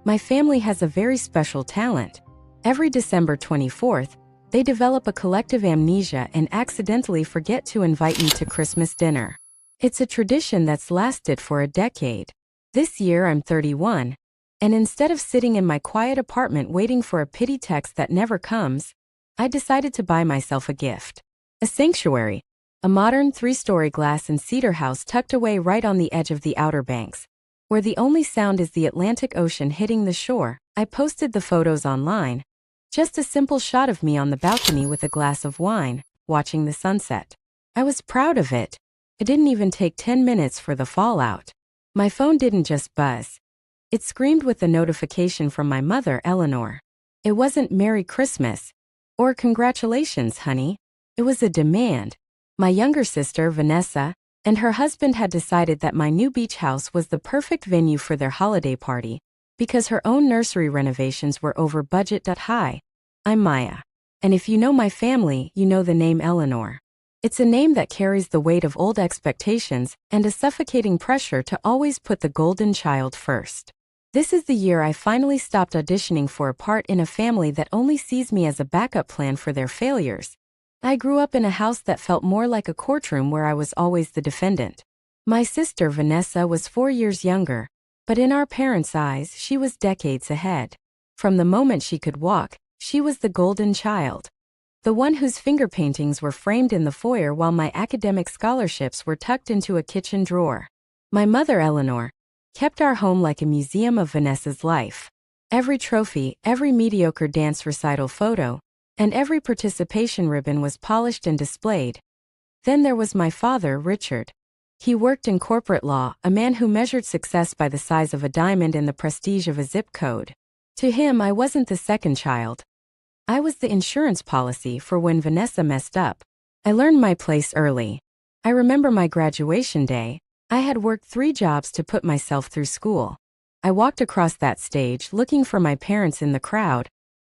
My family has a very special talent. Every December 24th, they develop a collective amnesia and accidentally forget to invite me to Christmas dinner. It's a tradition that's lasted for a decade. This year I'm 31, and instead of sitting in my quiet apartment waiting for a pity text that never comes, I decided to buy myself a gift. A sanctuary, a modern 3-story glass and cedar house tucked away right on the edge of the Outer Banks, where the only sound is the Atlantic Ocean hitting the shore. I posted the photos online. Just a simple shot of me on the balcony with a glass of wine, watching the sunset. I was proud of it. It didn't even take 10 minutes for the fallout. My phone didn't just buzz. It screamed with a notification from my mother, Eleanor. It wasn't "Merry Christmas" or "Congratulations, honey." It was a demand. My younger sister, Vanessa, and her husband had decided that my new beach house was the perfect venue for their holiday party because her own nursery renovations were over budget. Hi, I'm Maya. And if you know my family, you know the name Eleanor. It's a name that carries the weight of old expectations and a suffocating pressure to always put the golden child first. This is the year I finally stopped auditioning for a part in a family that only sees me as a backup plan for their failures. I grew up in a house that felt more like a courtroom where I was always the defendant. My sister Vanessa was 4 years younger, but in our parents' eyes, she was decades ahead. From the moment she could walk, she was the golden child. The one whose finger paintings were framed in the foyer while my academic scholarships were tucked into a kitchen drawer. My mother, Eleanor, kept our home like a museum of Vanessa's life. Every trophy, every mediocre dance recital photo, and every participation ribbon was polished and displayed. Then there was my father, Richard. He worked in corporate law, a man who measured success by the size of a diamond and the prestige of a zip code. To him, I wasn't the second child. I was the insurance policy for when Vanessa messed up. I learned my place early. I remember my graduation day. I had worked 3 jobs to put myself through school. I walked across that stage looking for my parents in the crowd,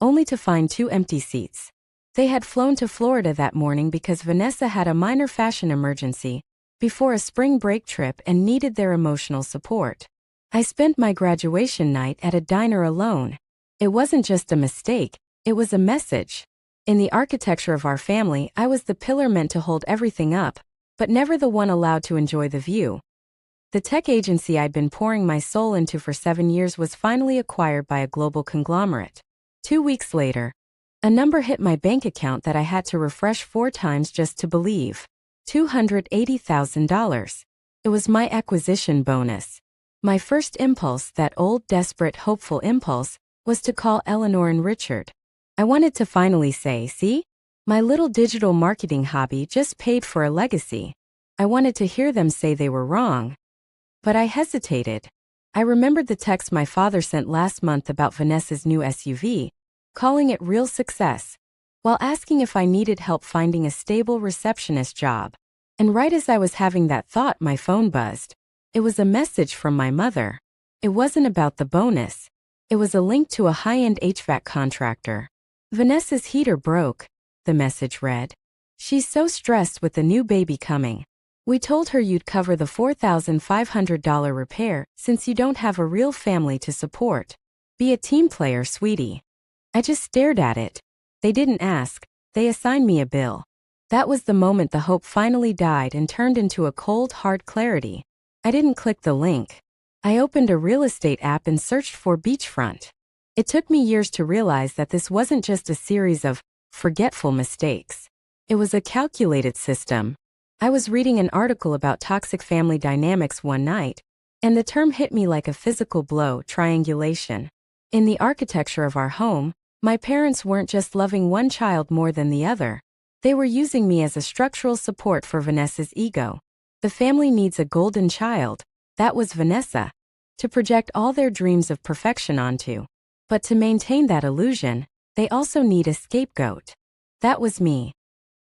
only to find 2 empty seats. They had flown to Florida that morning because Vanessa had a minor fashion emergency before a spring break trip and needed their emotional support. I spent my graduation night at a diner alone. It wasn't just a mistake, it was a message. In the architecture of our family, I was the pillar meant to hold everything up, but never the one allowed to enjoy the view. The tech agency I'd been pouring my soul into for 7 years was finally acquired by a global conglomerate. 2 weeks later, a number hit my bank account that I had to refresh 4 times just to believe. $280,000. It was my acquisition bonus. My first impulse, that old, desperate, hopeful impulse, was to call Eleanor and Richard. I wanted to finally say, see? My little digital marketing hobby just paid for a legacy. I wanted to hear them say they were wrong. But I hesitated. I remembered the text my father sent last month about Vanessa's new SUV, calling it real success, while asking if I needed help finding a stable receptionist job. And right as I was having that thought, my phone buzzed. It was a message from my mother. It wasn't about the bonus. It was a link to a high-end HVAC contractor. Vanessa's heater broke, the message read. She's so stressed with the new baby coming. We told her you'd cover the $4,500 repair since you don't have a real family to support. Be a team player, sweetie. I just stared at it. They didn't ask. They assigned me a bill. That was the moment the hope finally died and turned into a cold, hard clarity. I didn't click the link. I opened a real estate app and searched for beachfront. It took me years to realize that this wasn't just a series of forgetful mistakes. It was a calculated system. I was reading an article about toxic family dynamics one night, and the term hit me like a physical blow: triangulation. In the architecture of our home, my parents weren't just loving one child more than the other. They were using me as a structural support for Vanessa's ego. The family needs a golden child. That was Vanessa. To project all their dreams of perfection onto. But to maintain that illusion, they also need a scapegoat. That was me.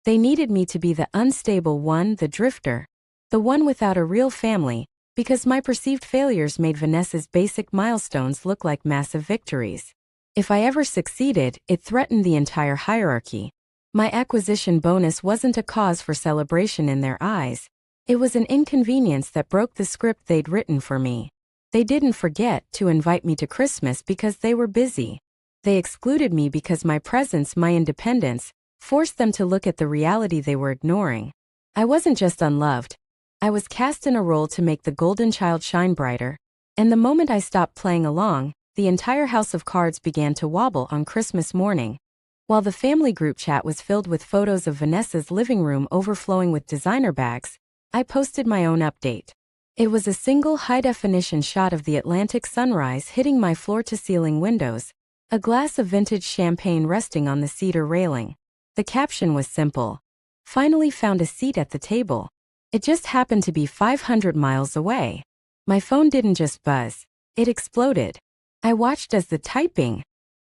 They needed me to be the unstable one, the drifter, the one without a real family, because my perceived failures made Vanessa's basic milestones look like massive victories. If I ever succeeded, it threatened the entire hierarchy. My acquisition bonus wasn't a cause for celebration in their eyes. It was an inconvenience that broke the script they'd written for me. They didn't forget to invite me to Christmas because they were busy. They excluded me because my presence, my independence, forced them to look at the reality they were ignoring. I wasn't just unloved. I was cast in a role to make the golden child shine brighter. And the moment I stopped playing along, the entire house of cards began to wobble on Christmas morning. While the family group chat was filled with photos of Vanessa's living room overflowing with designer bags, I posted my own update. It was a single high-definition shot of the Atlantic sunrise hitting my floor-to-ceiling windows, a glass of vintage champagne resting on the cedar railing. The caption was simple. Finally found a seat at the table. It just happened to be 500 miles away. My phone didn't just buzz. It exploded. I watched as the typing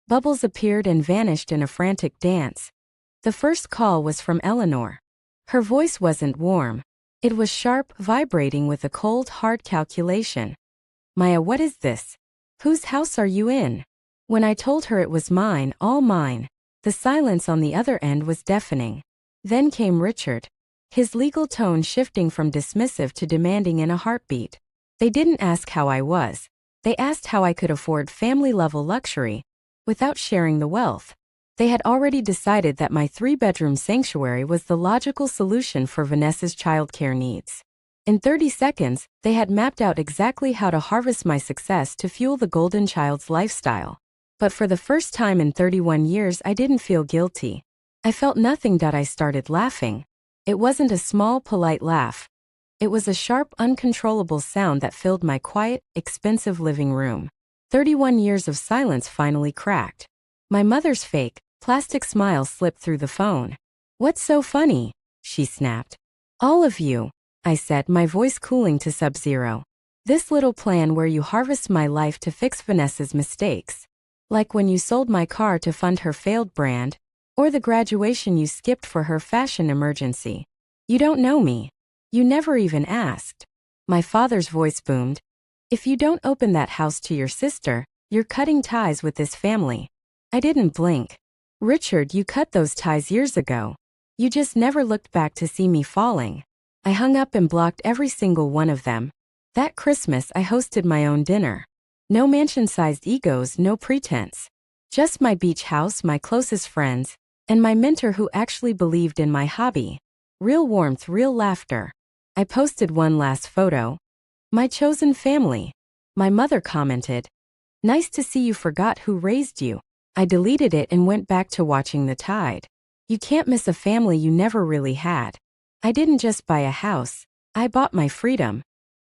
bubbles appeared and vanished in a frantic dance. The first call was from Eleanor. Her voice wasn't warm. It was sharp, vibrating with a cold, hard calculation. Maya, what is this? Whose house are you in? When I told her it was mine, all mine, the silence on the other end was deafening. Then came Richard, his legal tone shifting from dismissive to demanding in a heartbeat. They didn't ask how I was. They asked how I could afford family-level luxury without sharing the wealth. They had already decided that my 3-bedroom sanctuary was the logical solution for Vanessa's childcare needs. In 30 seconds, they had mapped out exactly how to harvest my success to fuel the golden child's lifestyle. But for the first time in 31 years, I didn't feel guilty. I felt nothing. I started laughing. It wasn't a small, polite laugh. It was a sharp, uncontrollable sound that filled my quiet, expensive living room. 31 years of silence finally cracked. My mother's fake, plastic smile slipped through the phone. "What's so funny?" she snapped. "All of you," I said, my voice cooling to sub-zero. "This little plan where you harvest my life to fix Vanessa's mistakes. Like when you sold my car to fund her failed brand, or the graduation you skipped for her fashion emergency. You don't know me. You never even asked." My father's voice boomed. "If you don't open that house to your sister, you're cutting ties with this family." I didn't blink. "Richard, you cut those ties years ago. You just never looked back to see me falling." I hung up and blocked every single one of them. That Christmas, I hosted my own dinner. No mansion-sized egos, no pretense. Just my beach house, my closest friends, and my mentor who actually believed in my hobby. Real warmth, real laughter. I posted one last photo. "My chosen family." My mother commented, "Nice to see you forgot who raised you." I deleted it and went back to watching the tide. You can't miss a family you never really had. I didn't just buy a house. I bought my freedom.